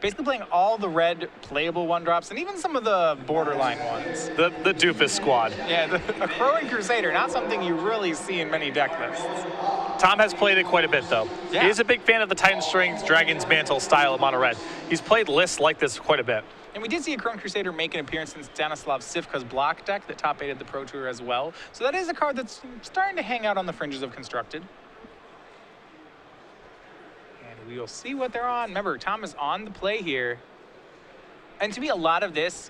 basically playing all the red playable 1-drops and even some of the borderline ones. The Doofus squad. Yeah, a Crowing Crusader, not something you really see in many deck lists. Tom has played it quite a bit, though. Yeah. He is a big fan of the Titan Strength, Dragon's Mantle style of mono red. He's played lists like this quite a bit. And we did see a Crowing Crusader make an appearance in Stanislav Sivka's block deck that top-aided the Pro Tour as well. So that is a card that's starting to hang out on the fringes of Constructed. And we will see what they're on. Remember, Tom is on the play here. And to me, a lot of this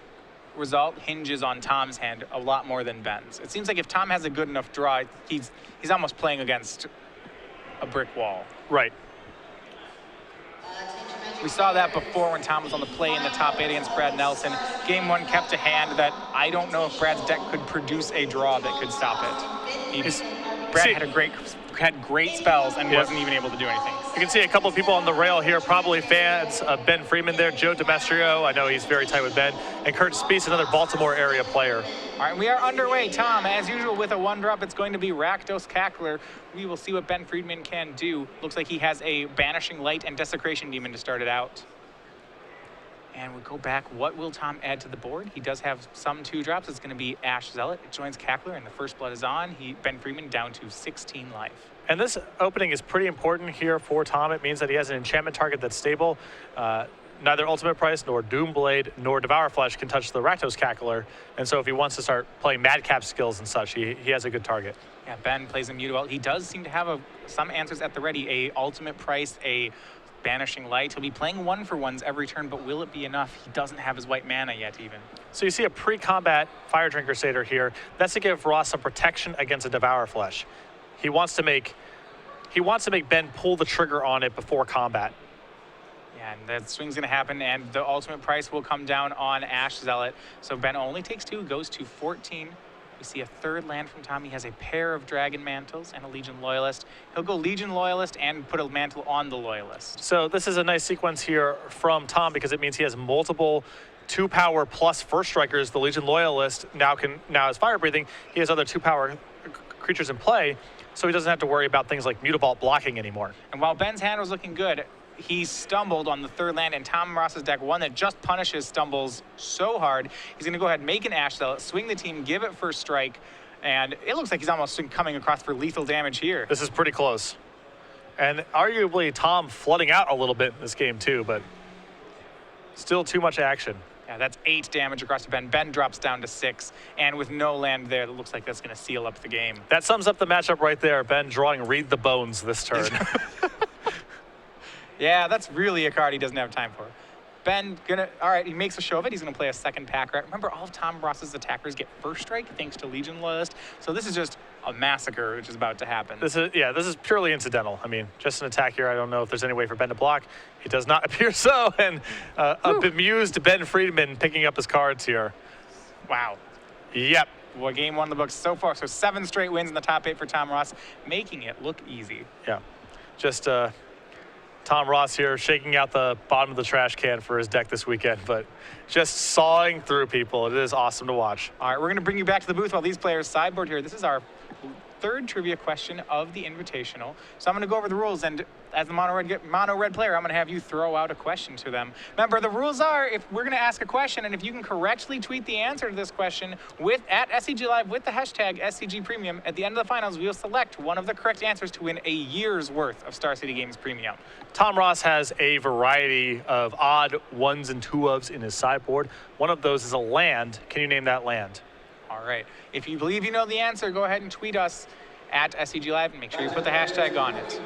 result hinges on Tom's hand a lot more than Ben's. It seems like if Tom has a good enough draw, he's almost playing against a brick wall. Right. We saw that before when Tom was on the play in the top 8 against Brad Nelson. Game 1 kept a hand that I don't know if Brad's deck could produce a draw that could stop it. Brad had great spells and wasn't even able to do anything. You can see a couple of people on the rail here, probably fans of Ben Friedman there, Joe Demestrio, I know he's very tight with Ben, and Kurt Spies, another Baltimore area player. All right, we are underway. Tom, as usual, with a 1-drop, it's going to be Rakdos Cackler. We will see what Ben Friedman can do. Looks like he has a Banishing Light and Desecration Demon to start it out. And we'll go back. What will Tom add to the board? He does have some 2-drops. It's going to be Ash Zealot. It joins Cackler, and the first blood is on. Ben Friedman down to 16 life. And this opening is pretty important here for Tom. It means that he has an enchantment target that's stable. Neither Ultimate Price nor Doomblade nor Devour Flesh can touch the Rakdos Cackler. And so if he wants to start playing Madcap skills and such, he has a good target. Yeah, Ben plays a Mutavault. He does seem to have some answers at the ready. A Ultimate Price, a Banishing Light. He'll be playing 1-for-1s every turn, but will it be enough? He doesn't have his white mana yet even. So you see a pre-combat Fire Drink Crusader here. That's to give Ross some protection against a Devour Flesh. He wants to make Ben pull the trigger on it before combat. Yeah, and that swing's gonna happen, and the Ultimate Price will come down on Ash Zealot. So Ben only takes 2, goes to 14. We see a 3rd land from Tom. He has a pair of Dragon Mantles and a Legion Loyalist. He'll go Legion Loyalist and put a mantle on the Loyalist. So this is a nice sequence here from Tom because it means he has multiple 2-power plus first strikers. The Legion Loyalist now has fire breathing. He has other 2-power creatures in play, so he doesn't have to worry about things like Mutavault blocking anymore. And while Ben's hand was looking good, he stumbled on the 3rd land, and Tom Ross's deck, one that just punishes stumbles so hard. He's going to go ahead and make an Ash Zealot, swing the team, give it first strike, and it looks like he's almost coming across for lethal damage here. This is pretty close. And arguably Tom flooding out a little bit in this game too, but still too much action. Yeah, that's 8 damage across to Ben. Ben drops down to 6, and with no land there, it looks like that's going to seal up the game. That sums up the matchup right there. Ben drawing Read the Bones this turn. Yeah, that's really a card he doesn't have time for. Ben, all right, he makes a show of it. He's gonna play a 2nd pack rat. Remember, all of Tom Ross's attackers get first strike thanks to Legion Loyalist. So this is just a massacre which is about to happen. This is purely incidental. I mean, just an attack here. I don't know if there's any way for Ben to block. He does not appear so, and a bemused Ben Friedman picking up his cards here. Wow. Yep. Well, game 1 of the books so far. So 7 straight wins in the top 8 for Tom Ross, making it look easy. Yeah, just Tom Ross here shaking out the bottom of the trash can for his deck this weekend, but just sawing through people. It is awesome to watch. All right, we're going to bring you back to the booth while these players sideboard here. This is our 3rd trivia question of the Invitational. So I'm going to go over the rules, and as the mono red player, I'm going to have you throw out a question to them. Remember, the rules are, if we're going to ask a question, and if you can correctly tweet the answer to this question at SCG Live with the hashtag SCG Premium, at the end of the finals, we will select one of the correct answers to win a year's worth of Star City Games Premium. Tom Ross has a variety of odd 1s and 2-ofs in his sideboard. One of those is a land. Can you name that land? All right. If you believe you know the answer, go ahead and tweet us at SCG Live and make sure you put the hashtag on it.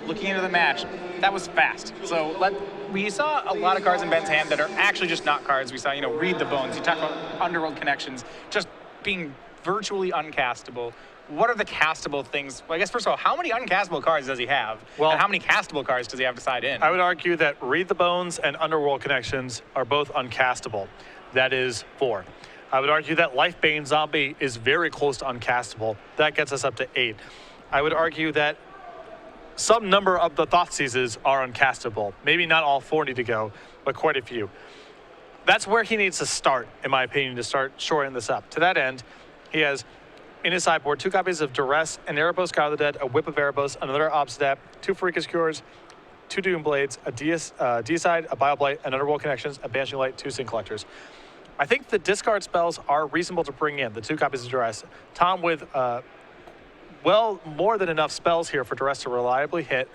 Looking into the match, that was fast. So we saw a lot of cards in Ben's hand that are actually just not cards. We saw, Read the Bones. You talk about Underworld Connections just being virtually uncastable. What are the castable things? Well, I guess, first of all, how many uncastable cards does he have? Well, and how many castable cards does he have to side in? I would argue that Read the Bones and Underworld Connections are both uncastable. That is 4. I would argue that Lifebane Zombie is very close to uncastable. That gets us up to 8. I would argue that some number of the Thoughtseizes are uncastable. Maybe not all 4 need to go, but quite a few. That's where he needs to start, in my opinion, to start shoring this up. To that end, he has in his sideboard 2 copies of Duress, an Erebos God of the Dead, a Whip of Erebos, another Obsidian, 2 Freakish Cures, 2 Doom Blades, a Deicide, a Bioblight, an Underworld Connections, a Banishing Light, 2 Sin Collectors. I think the discard spells are reasonable to bring in, the 2 copies of Duress. Tom with, well, more than enough spells here for Duress to reliably hit.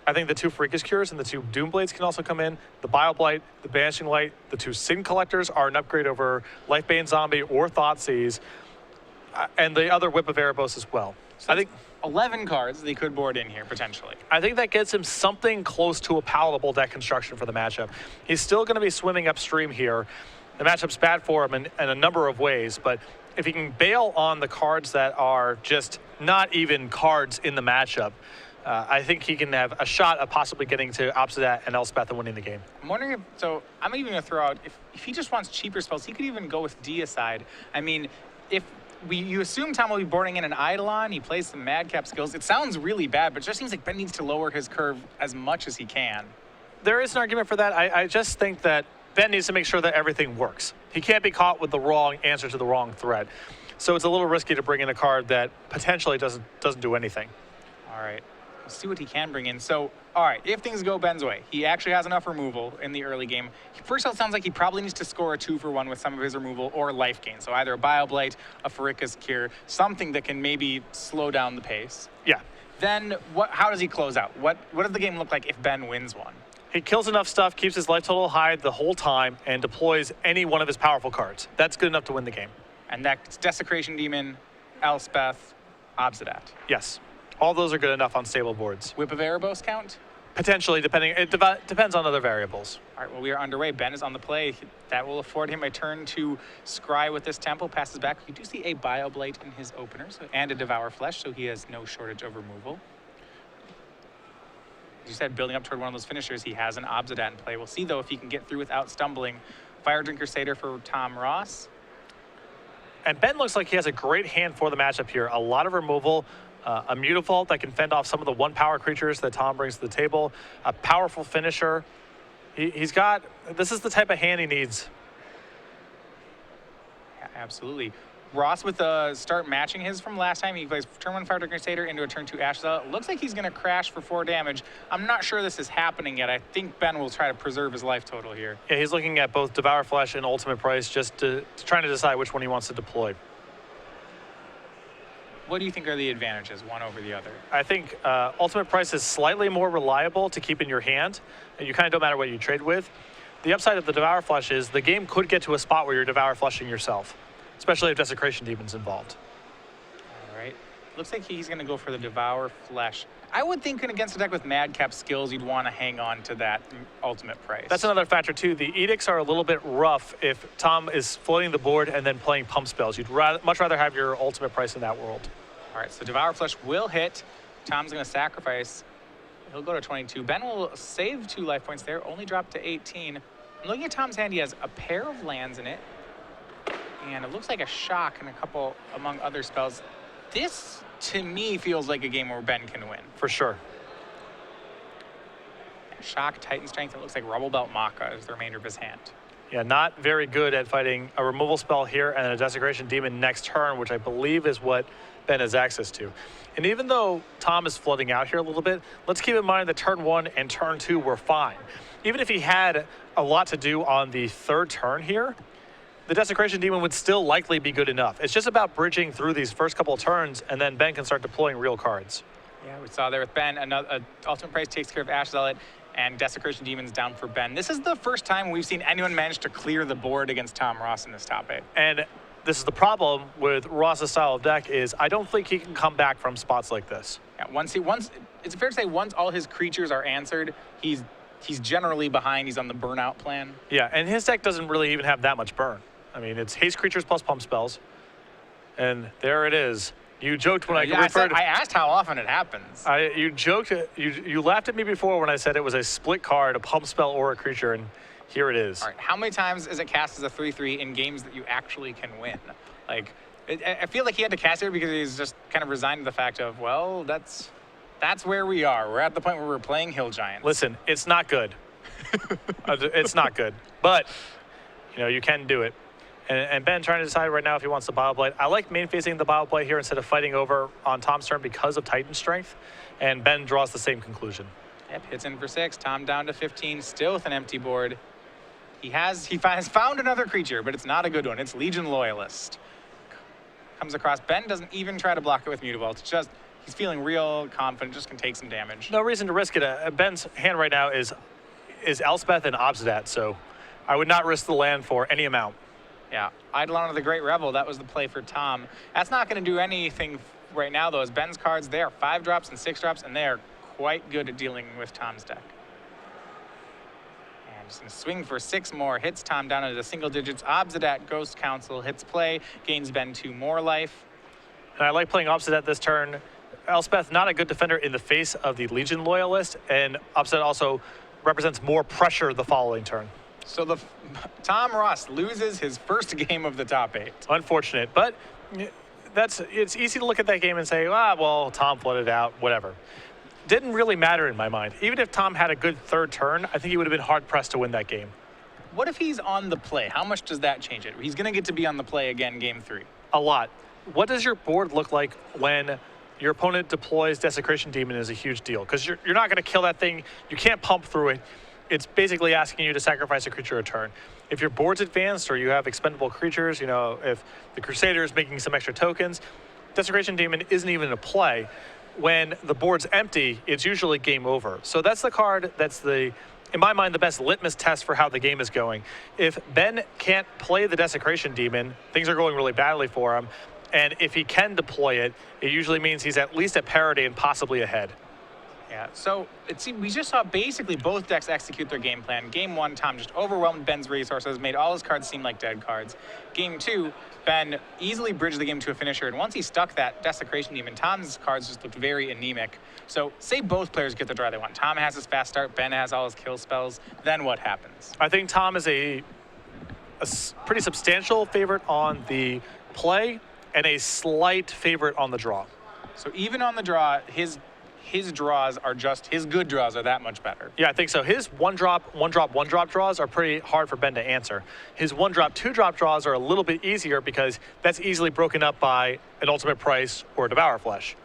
I think the 2 Freakish Cures and the 2 Doom Blades can also come in. The Bioblight, the Banishing Light, the 2 Sin Collectors are an upgrade over Lifebane Zombie or Thoughtseize, and the other Whip of Erebos as well. So I think 11 cards they could board in here, potentially. I think that gets him something close to a palatable deck construction for the matchup. He's still going to be swimming upstream here. The matchup's bad for him in a number of ways, but if he can bail on the cards that are just not even cards in the matchup, I think he can have a shot of possibly getting to Obsidat and Elspeth and winning the game. I'm wondering if, so I'm even going to throw out, if he just wants cheaper spells, he could even go with Deicide. I mean, you assume Tom will be boarding in an Eidolon, he plays some Madcap skills. It sounds really bad, but it just seems like Ben needs to lower his curve as much as he can. There is an argument for that. I just think that Ben needs to make sure that everything works. He can't be caught with the wrong answer to the wrong threat. So it's a little risky to bring in a card that potentially doesn't do anything. All right. Let's see what he can bring in. So, all right, if things go Ben's way, he actually has enough removal in the early game. First, it sounds like he probably needs to score a 2-for-1 with some of his removal or life gain. So either a Bioblight, a Pharika's Cure, something that can maybe slow down the pace. Yeah. Then how does he close out? What does the game look like if Ben wins one? He kills enough stuff, keeps his life total high the whole time, and deploys any one of his powerful cards. That's good enough to win the game. And that's Desecration Demon, Elspeth, Obsidat. Yes. All those are good enough on stable boards. Whip of Erebos count? Potentially, depending. It depends on other variables. All right, well, we are underway. Ben is on the play. That will afford him a turn to scry with this tempo. Passes back. You do see a Bioblight in his opener and a Devour Flesh, so he has no shortage of removal. As you said, building up toward one of those finishers, he has an Obsidat in play. We'll see, though, if he can get through without stumbling. Fire Drinker Satyr for Tom Ross. And Ben looks like he has a great hand for the matchup here. A lot of removal. A Mutavault that can fend off some of the 1-power creatures that Tom brings to the table. A powerful finisher. He's got, this is the type of hand he needs. Yeah, absolutely. Ross with the start matching his from last time. He plays turn 1 Fire Drinker Satyr into a turn 2 Ashzal. Looks like he's going to crash for 4 damage. I'm not sure this is happening yet. I think Ben will try to preserve his life total here. Yeah, he's looking at both Devour Flesh and Ultimate Price just to trying to decide which one he wants to deploy. What do you think are the advantages, one over the other? I think Ultimate Price is slightly more reliable to keep in your hand, and you kind of don't matter what you trade with. The upside of the Devour Flesh is the game could get to a spot where you're Devour Fleshing yourself, especially if Desecration Demon's involved. All right. Looks like he's going to go for the Devour Flesh. I would think against a deck with Madcap skills, you'd want to hang on to that Ultimate Price. That's another factor, too. The Edicts are a little bit rough if Tom is floating the board and then playing pump spells. You'd much rather have your Ultimate Price in that world. All right, so Devour Flesh will hit. Tom's going to sacrifice. He'll go to 22. Ben will save 2 life points there, only drop to 18. I'm looking at Tom's hand. He has a pair of lands in it, and it looks like a shock and a couple among other spells. This, to me, feels like a game where Ben can win. For sure. Shock, Titan Strength, it looks like Rubble Belt Maka is the remainder of his hand. Yeah, not very good at fighting a removal spell here and a Desecration Demon next turn, which I believe is what Ben has access to. And even though Tom is flooding out here a little bit, let's keep in mind that turn 1 and turn 2 were fine. Even if he had a lot to do on the 3rd turn here, the Desecration Demon would still likely be good enough. It's just about bridging through these first couple of turns, and then Ben can start deploying real cards. Yeah, we saw there with Ben, Ultimate Price takes care of Ash Zealot, and Desecration Demon's down for Ben. This is the first time we've seen anyone manage to clear the board against Tom Ross in this top 8. And this is the problem with Ross's style of deck is I don't think he can come back from spots like this. Yeah, once it's fair to say once all his creatures are answered, he's generally behind. He's on the burnout plan. Yeah, and his deck doesn't really even have that much burn. I mean, it's haste creatures plus pump spells, and there it is. You joked when I referred. I asked how often it happens. You joked. You laughed at me before when I said it was a split card, a pump spell or a creature, and here it is. All right, how many times is it cast as a 3/3 in games that you actually can win? Like, I feel like he had to cast it because he's just kind of resigned to the fact of, well, that's where we are. We're at the point where we're playing Hill Giants. Listen, it's not good. It's not good, but you can do it. And Ben trying to decide right now if he wants the Bioblight. I like main facing the Bioblight here instead of fighting over on Tom's turn because of Titan Strength, and Ben draws the same conclusion. Yep, hits in for 6. Tom down to 15, still with an empty board. He has found another creature, but it's not a good one. It's Legion Loyalist. Comes across. Ben doesn't even try to block it with Mutavault. It's just, he's feeling real confident, just can take some damage. No reason to risk it. Ben's hand right now is Elspeth and Obsidat, so I would not risk the land for any amount. Yeah, Eidolon of the Great Revel, that was the play for Tom. That's not going to do anything right now, though, as Ben's cards, they are 5 drops and 6 drops, and they are quite good at dealing with Tom's deck. And just going to swing for 6 more, hits Tom down into single digits. Obsidat, Ghost Council, hits play, gains Ben 2 more life. And I like playing Obsidat this turn. Elspeth, not a good defender in the face of the Legion Loyalist, and Obsidat also represents more pressure the following turn. So Tom Ross loses his first game of the top 8. Unfortunate, but it's easy to look at that game and say, well, Tom flooded out, whatever. Didn't really matter in my mind. Even if Tom had a good third turn, I think he would have been hard-pressed to win that game. What if he's on the play? How much does that change it? He's going to get to be on the play again game 3. A lot. What does your board look like when your opponent deploys Desecration Demon is a huge deal? Because you're not going to kill that thing. You can't pump through it. It's basically asking you to sacrifice a creature a turn. If your board's advanced or you have expendable creatures, if the Crusader is making some extra tokens, Desecration Demon isn't even a play. When the board's empty, it's usually game over. So that's the card that's in my mind, the best litmus test for how the game is going. If Ben can't play the Desecration Demon, things are going really badly for him. And if he can deploy it, it usually means he's at least at parity and possibly ahead. Yeah, so we just saw basically both decks execute their game plan. Game 1, Tom just overwhelmed Ben's resources, made all his cards seem like dead cards. Game 2, Ben easily bridged the game to a finisher, and once he stuck that Desecration Demon, Tom's cards just looked very anemic. So say both players get the draw they want. Tom has his fast start, Ben has all his kill spells, then what happens? I think Tom is a pretty substantial favorite on the play and a slight favorite on the draw. So even on the draw, his draws are just, his good draws are that much better. Yeah, I think so. His one drop draws are pretty hard for Ben to answer. His 1-drop, 2-drop draws are a little bit easier because that's easily broken up by an Ultimate Price or Devour Flesh.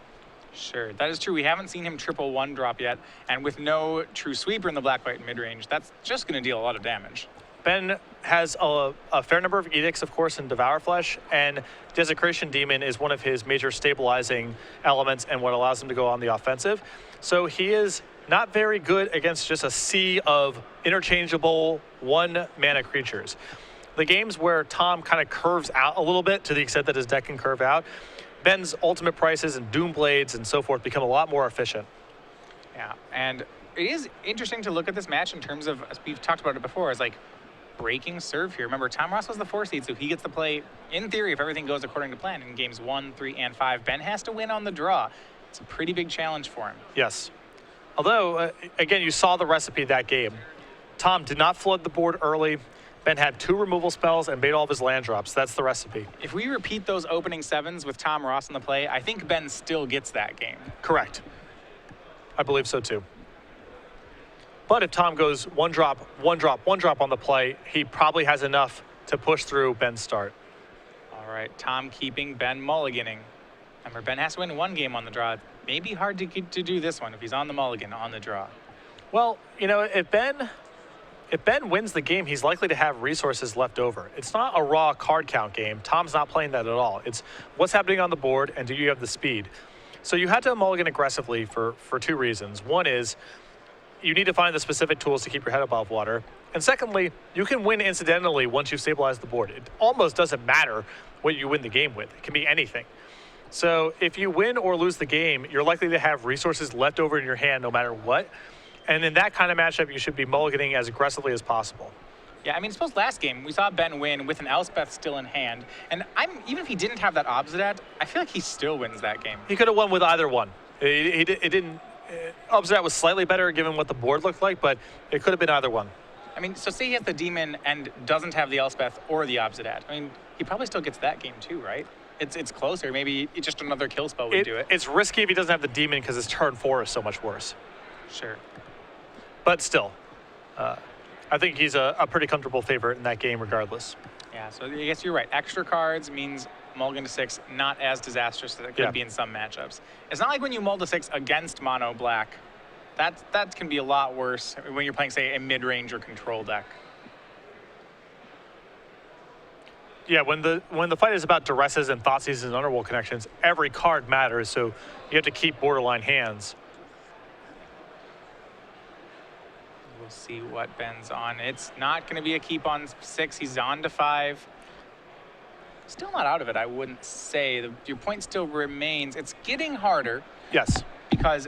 Sure, that is true. We haven't seen him triple 1-drop yet, and with no true sweeper in the black-white mid-range, that's just going to deal a lot of damage. Ben has a fair number of edicts, of course, in Devour Flesh, and Desecration Demon is one of his major stabilizing elements and what allows him to go on the offensive. So he is not very good against just a sea of interchangeable 1-mana creatures. The games where Tom kind of curves out a little bit to the extent that his deck can curve out, Ben's Ultimate Prices and Doom Blades and so forth become a lot more efficient. Yeah, and it is interesting to look at this match in terms of, as we've talked about it before, as like breaking serve here. Remember, Tom Ross was the 4 seed, so he gets to play, in theory, if everything goes according to plan, in games 1, 3, and 5. Ben has to win on the draw. It's a pretty big challenge for him. Yes. Although, again, you saw the recipe that game. Tom did not flood the board early. Ben had 2 removal spells and made all of his land drops. That's the recipe. If we repeat those opening 7s with Tom Ross in the play, I think Ben still gets that game. Correct. I believe so too. But if Tom goes 1-drop, 1-drop, 1-drop on the play, he probably has enough to push through Ben's start. All right, Tom keeping, Ben mulliganing. Remember, Ben has to win 1 game on the draw. Maybe hard to do this one if he's on the mulligan on the draw. Well, if Ben wins the game, he's likely to have resources left over. It's not a raw card count game. Tom's not playing that at all. It's what's happening on the board and do you have the speed. So you had to mulligan aggressively for 2 reasons. One is you need to find the specific tools to keep your head above water. And secondly, you can win incidentally once you've stabilized the board. It almost doesn't matter what you win the game with. It can be anything. So if you win or lose the game, you're likely to have resources left over in your hand no matter what. And in that kind of matchup, you should be mulliganing as aggressively as possible. Yeah, I mean, suppose last game, we saw Ben win with an Elspeth still in hand. And even if he didn't have that Obsidat, I feel like he still wins that game. He could have won with either one. It didn't. Obsidat was slightly better given what the board looked like, but it could have been either one. I mean, so say he has the Demon and doesn't have the Elspeth or the Obsidat. I mean, he probably still gets that game too, right? It's closer. Maybe just another kill spell would do it. It's risky if he doesn't have the Demon because his turn 4 is so much worse. Sure. But still, I think he's a pretty comfortable favorite in that game regardless. Yeah, so I guess you're right. Extra cards means mulligan to 6, not as disastrous as it could be in some matchups. It's not like when you mull to 6 against mono black That can be a lot worse when you're playing, say, a mid-range or control deck. Yeah, when the fight is about duresses and Thoughtseize and Underworld connections, every card matters, so you have to keep borderline hands. We'll see what Ben's on. It's not going to be a keep on 6. He's on to 5. Still not out of it, I wouldn't say. Your point still remains. It's getting harder. Yes. Because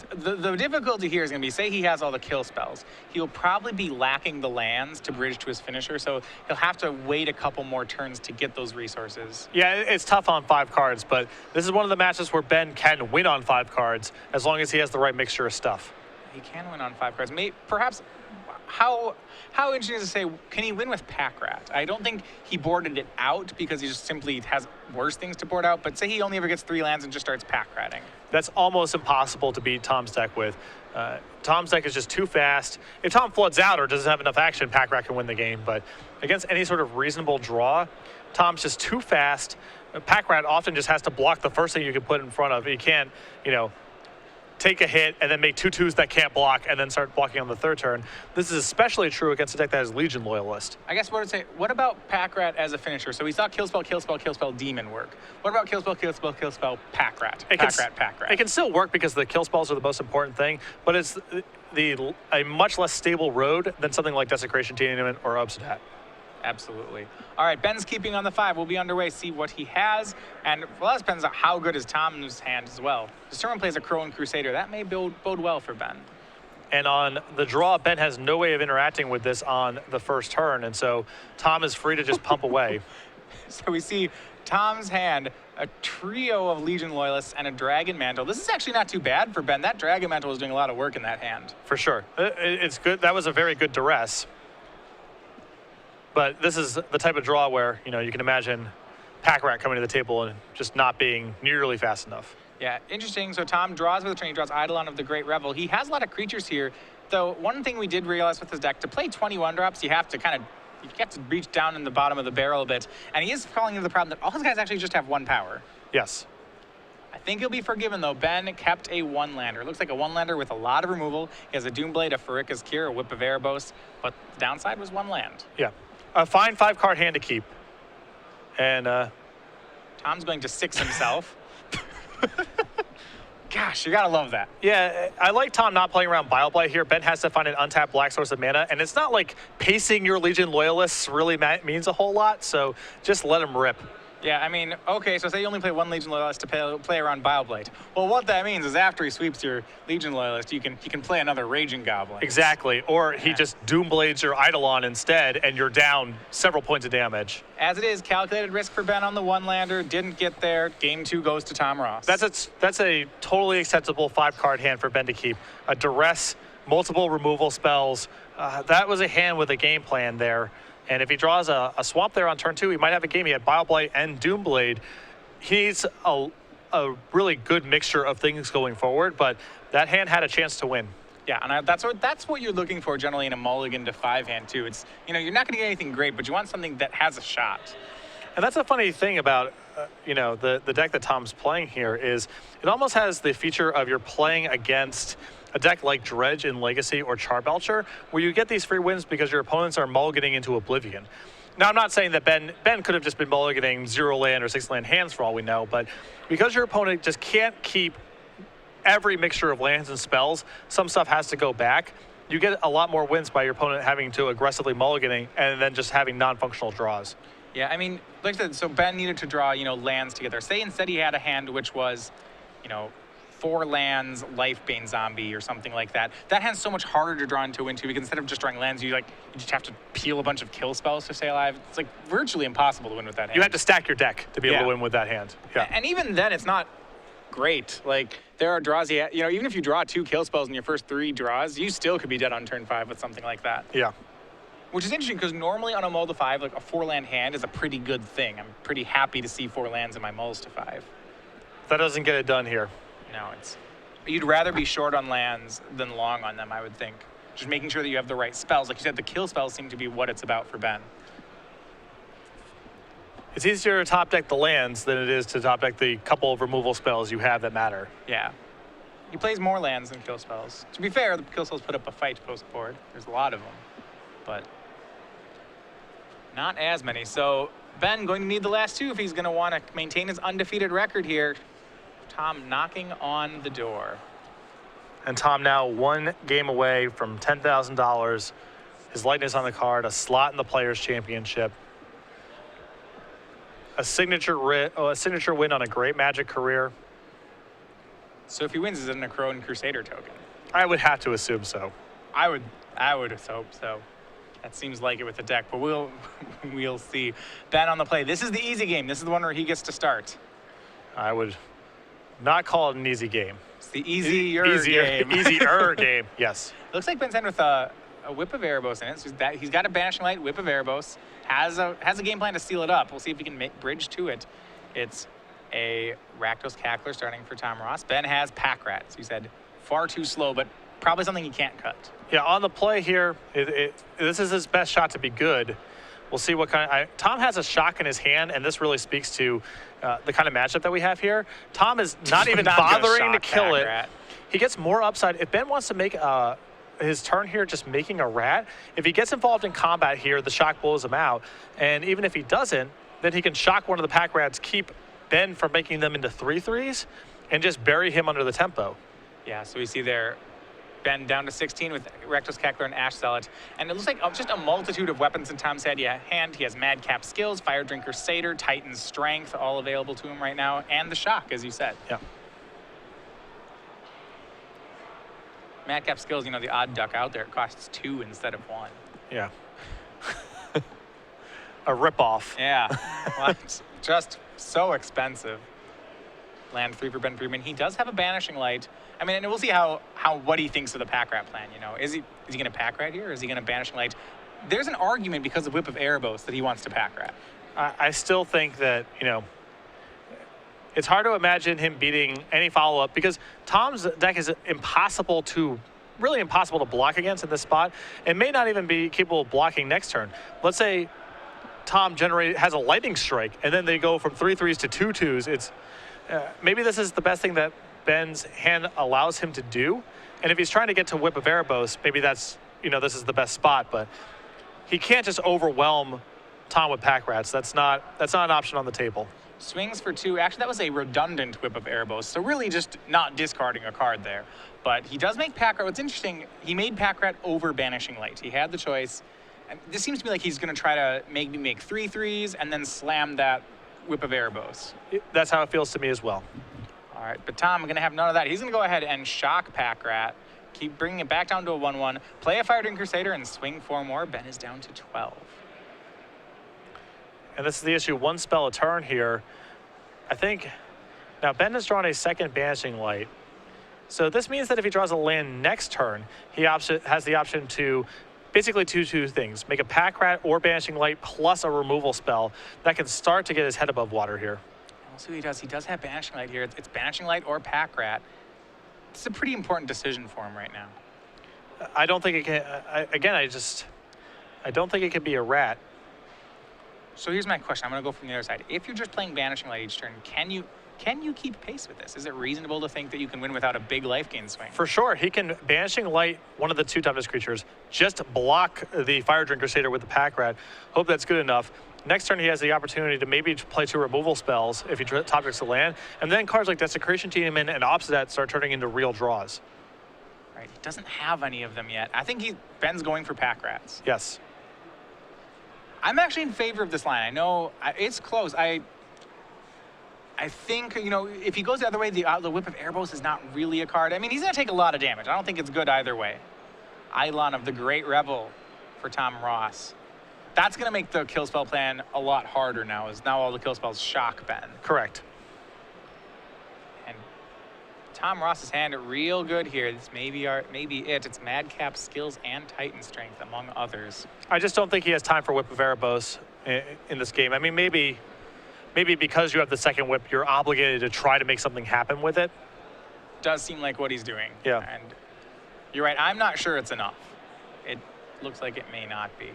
the difficulty here is going to be, say he has all the kill spells. He'll probably be lacking the lands to bridge to his finisher, so he'll have to wait a couple more turns to get those resources. Yeah, it's tough on 5 cards, but this is one of the matches where Ben can win on 5 cards as long as he has the right mixture of stuff. He can win on 5 cards. Perhaps, how interesting is to say, can he win with Pack Rat? I don't think he boarded it out because he just simply has worse things to board out, but say he only ever gets 3 lands and just starts Pack Ratting. That's almost impossible to beat Tom's deck with. Tom's deck is just too fast. If Tom floods out or doesn't have enough action, Pack Rat can win the game, but against any sort of reasonable draw, Tom's just too fast. Pack Rat often just has to block the first thing you can put in front of. He can't, take a hit and then make 2/2s that can't block and then start blocking on the 3rd turn. This is especially true against a deck that has Legion Loyalist. I guess what I'd say, what about Pack Rat as a finisher? So we saw kill spell, kill spell, kill spell, demon work. What about kill spell, kill spell, kill spell, Pack Rat? Pack Rat. It can still work because the kill spells are the most important thing, but it's a much less stable road than something like Desecration Tenement or Obsidian. Absolutely. All right, Ben's keeping on the 5. We'll be underway, see what he has. And well, that depends on how good is Tom's hand as well. Determined plays a Crone Crusader. That may bode well for Ben. And on the draw, Ben has no way of interacting with this on the first turn, and so Tom is free to just pump away. So we see Tom's hand, a trio of Legion Loyalists, and a Dragon Mantle. This is actually not too bad for Ben. That Dragon Mantle was doing a lot of work in that hand. For sure. It's good. That was a very good duress. But this is the type of draw where, you can imagine Pack Rat coming to the table and just not being nearly fast enough. Yeah, interesting. So Tom draws with a turn. He draws Eidolon of the Great Revel. He has a lot of creatures here, though one thing we did realize with his deck, to play 21 drops, you have to reach down in the bottom of the barrel a bit. And he is falling into the problem that all his guys actually just have 1 power. Yes. I think he'll be forgiven, though. Ben kept a 1-lander. It looks like a 1-lander with a lot of removal. He has a Doomblade, a Pharika's Cure, a Whip of Erebos, but the downside was 1 land. Yeah. A fine 5-card hand to keep. And Tom's going to 6 himself. Gosh, you gotta love that. Yeah, I like Tom not playing around Bile here. Ben has to find an untapped black source of mana, and it's not like pacing your Legion Loyalists really means a whole lot, so just let him rip. Yeah, I mean, okay, so say you only play 1 Legion Loyalist to play around Bileblade. Well, what that means is after he sweeps your Legion Loyalist, he can play another Raging Goblin. Exactly, or he just Doomblades your Eidolon instead, and you're down several points of damage. As it is, calculated risk for Ben on the 1-lander, didn't get there. Game 2 goes to Tom Ross. That's a totally acceptable 5-card hand for Ben to keep. A Duress, multiple removal spells. That was a hand with a game plan there. And if he draws a swamp there on turn 2, he might have a game. He had Bileblight and Doomblade. He needs a really good mixture of things going forward, but that hand had a chance to win. Yeah, and that's what you're looking for generally in a mulligan to 5 hand too. It's, you're not going to get anything great, but you want something that has a shot. And that's a funny thing about the deck that Tom's playing here is it almost has the feature of you're playing against a deck like Dredge in Legacy or Charbelcher, where you get these free wins because your opponents are mulliganing into Oblivion. Now, I'm not saying that Ben could have just been mulliganing 0-land or 6-land hands for all we know, but because your opponent just can't keep every mixture of lands and spells, some stuff has to go back. You get a lot more wins by your opponent having to aggressively mulliganing and then just having non-functional draws. Yeah, I mean, like I said, so Ben needed to draw, lands together. Say instead he had a hand which was, 4 lands, Lifebane Zombie or something like that. That hand's so much harder to draw into win too, because instead of just drawing lands, you just have to peel a bunch of kill spells to stay alive. It's virtually impossible to win with that hand. You had to stack your deck to be able to win with that hand. Yeah. And even then, it's not great. There are draws, even if you draw 2 kill spells in your first 3 draws, you still could be dead on turn 5 with something like that. Yeah. Which is interesting because normally on a mull to 5, a 4-land hand is a pretty good thing. I'm pretty happy to see 4 lands in my mulls to 5. That doesn't get it done here. No, you'd rather be short on lands than long on them, I would think. Just making sure that you have the right spells. Like you said, the kill spells seem to be what it's about for Ben. It's easier to top deck the lands than it is to top deck the couple of removal spells you have that matter. Yeah. He plays more lands than kill spells. To be fair, the kill spells put up a fight post-board. There's a lot of them, but not as many. So Ben going to need the last two if he's going to want to maintain his undefeated record here. Tom knocking on the door. And Tom now 1 game away from $10,000. His lightness on the card, a slot in the Players' Championship, a signature win on a great Magic career. So if he wins, is it a Necron Crusader token? I would have to assume so. I would hope so. That seems like it with the deck, but we'll see. Ben on the play. This is the easy game. This is the one where he gets to start. I would not call it an easy game. It's the easier game. Easier game, yes. It looks like Ben's in with a Whip of Erebos in it. So he's got a Banishing Light, Whip of Erebos, has a game plan to seal it up. We'll see if he can bridge to it. It's a Rakdos Cackler starting for Tom Ross. Ben has Pack Rat. So he said far too slow, but probably something he can't cut. Yeah, on the play here, this is his best shot to be good. We'll see what kind of... Tom has a shock in his hand, and this really speaks to the kind of matchup that we have here. Tom is not even bothering to kill it. Rat. He gets more upside. If Ben wants to make his turn here just making a rat, if he gets involved in combat here, the shock blows him out. And even if he doesn't, then he can shock one of the Pack Rats, keep Ben from making them into 3/3s, and just bury him under the tempo. Yeah, so we see there Ben down to 16 with Rakdos Cackler and Ash Zealot. And it looks like just a multitude of weapons in Tom's hand. He has Madcap Skills, Fire Drinker Satyr, Titan's Strength, all available to him right now, and the Shock, as you said. Yeah. Madcap Skills, you know, the odd duck out there, it costs 2 instead of 1. Yeah. A ripoff. Yeah, well, it's just so expensive. Land 3 for Ben Friedman. He does have a Banishing Light. I mean, and we'll see what he thinks of the Pack Rat plan. You know, is he going to Pack Rat here, or is he going to Banishing Light? There's an argument because of Whip of Erebos that he wants to Pack Rat. I still think that, you know, it's hard to imagine him beating any follow-up because Tom's deck is really impossible to block against in this spot, and may not even be capable of blocking next turn. Let's say Tom has a Lightning Strike, and then they go from 3/3s to 2/2s. It's maybe this is the best thing that Ben's hand allows him to do, and if he's trying to get to Whip of Erebos, maybe that's, you know, this is the best spot, but he can't just overwhelm Tom with Pack Rats. That's not an option on the table. Swings for 2. Actually, that was a redundant Whip of Erebos, so really just not discarding a card there. But he does make Pack Rat. What's interesting, he made Pack Rat over Banishing Light. He had the choice. And this seems to me like he's going to try to maybe make 3/3s and then slam that Whip of Erebos. That's how it feels to me as well. All right, but Tom going to have none of that. He's going to go ahead and shock Pack Rat, keep bringing it back down to a 1/1, play a Fire Drinker Crusader, and swing 4 more. Ben is down to 12. And this is the issue, 1 spell a turn here. I think, now Ben has drawn a second Banishing Light. So this means that if he draws a land next turn, he has the option to basically two things. Make a Pack Rat or Banishing Light plus a removal spell that can start to get his head above water here. We'll see what he does. He does have Banishing Light here. It's Banishing Light or Pack Rat. It's a pretty important decision for him right now. I don't think it can, I don't think it can be a rat. So here's my question. I'm going to go from the other side. If you're just playing Banishing Light each turn, can you keep pace with this? Is it reasonable to think that you can win without a big life gain swing? For sure. He can Banishing Light one of the 2 toughness creatures, just block the Fire Drinker Satyr with the Pack Rat. Hope that's good enough. Next turn, he has the opportunity to maybe play 2 removal spells if he top decks the land, and then cards like Desecration Demon and Obsidian start turning into real draws. Right. He doesn't have any of them yet. I think Ben's going for Pack Rats. Yes. I'm actually in favor of this line. I know it's close. I think, you know, if he goes the other way, the Whip of Erebos is not really a card. I mean, he's going to take a lot of damage. I don't think it's good either way. Eidolon of the Great Revel for Tom Ross. That's going to make the kill spell plan a lot harder now, as now all the kill spells shock Ben. Correct. And Tom Ross's hand real good here. This may be it. It's Madcap Skills and Titan Strength, among others. I just don't think he has time for Whip of Erebos in this game. I mean, maybe because you have the second whip, you're obligated to try to make something happen with it. Does seem like what he's doing. Yeah. And you're right. I'm not sure it's enough. It looks like it may not be.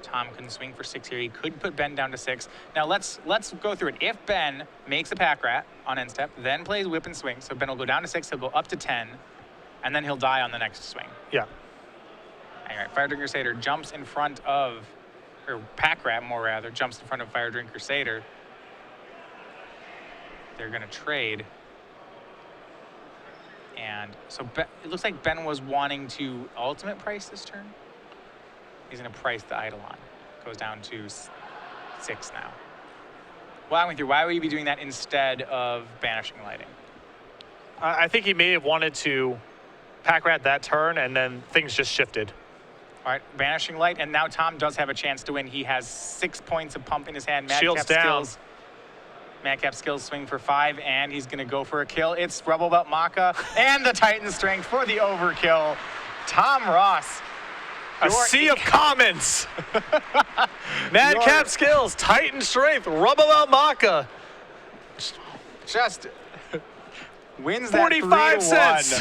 Tom couldn't swing for 6 here. He could put Ben down to 6. Now let's go through it. If Ben makes a pack rat on end step, then plays whip and swing, so Ben will go down to 6, he'll go up to 10, and then he'll die on the next swing. Yeah. All right, Fire Drink Crusader jumps in front of, or pack rat more rather, jumps in front of Fire Drink Crusader. They're gonna trade. And so it looks like Ben was wanting to ultimate price this turn. He's going to price the Eidolon. Goes down to 6 now. Walk me through. Why would you be doing that instead of Banishing Lighting? I think he may have wanted to pack rat that turn, and then things just shifted. All right, Banishing Light, and now Tom does have a chance to win. He has 6 points of pump in his hand. Shields down. Madcap Skills swing for 5, and he's going to go for a kill. It's Rubble Belt Maka and the Titan Strength for the overkill. Tom Ross. A sea of comments. Madcap Skills, Titan Strength, Rubble Out Maka. Just wins that 45 3-1. cents.